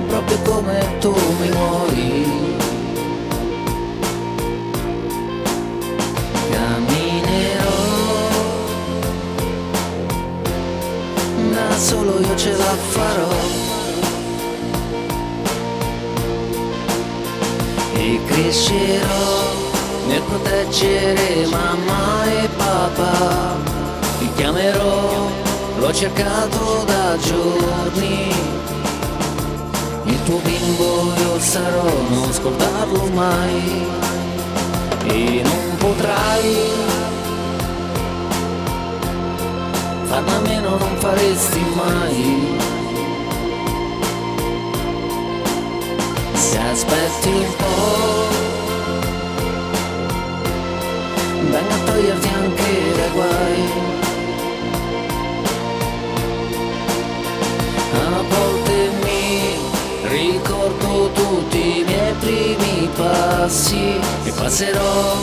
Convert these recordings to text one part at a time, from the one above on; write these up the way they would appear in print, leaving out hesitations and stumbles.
Proprio come tu mi vuoi, camminerò, da solo io ce la farò, e crescerò nel proteggere mamma e papà. Ti chiamerò, l'ho cercato da giorni, il tuo bimbo io sarò, non scordarlo mai, e non potrai farne a meno, non faresti mai. Se aspetti un po', vengo a toglierti anche dai guai. A volte mi ricordo tutti i miei primi passi e passerò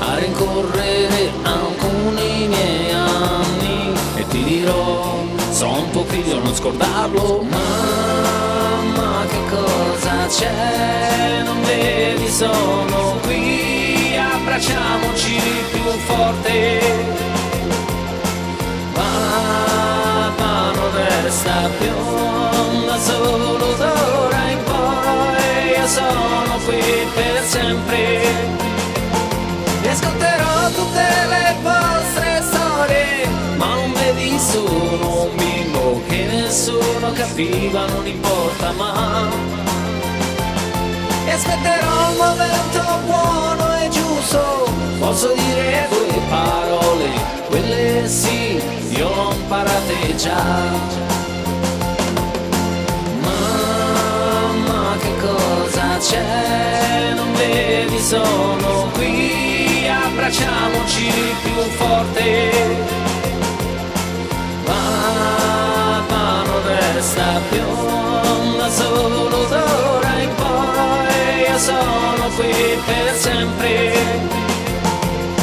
a rincorrere alcuni miei anni, e ti dirò, son tuo figlio, non scordarlo. Mamma, che cosa c'è? Non vedi, sono qui, abbracciamoci più forte. Papà non resta più da solo, d'ora in poi io sono qui per sempre, e ascolterò tutte le vostre storie, ma non vedi, sono un bimbo che nessuno capiva, non importa mai, e aspetterò il momento buono e giusto, posso dire due parole, quelle sì, io l'ho imparate già. Che cosa c'è? Non vedi, sono qui, abbracciamoci più forte. Papà non resta più da solo, d'ora in poi io sono qui per sempre,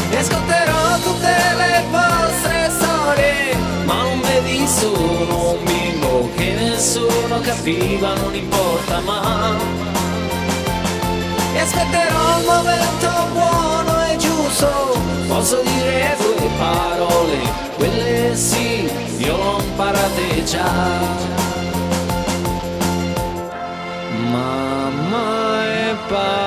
e ascolterò tutte le vostre storie, ma non vedi, sono un bimbo che nessuno capiva, non importa mai, e aspetterò il momento buono e giusto, posso dire due parole, quelle sì, io l'ho imparate già. Mamma e papà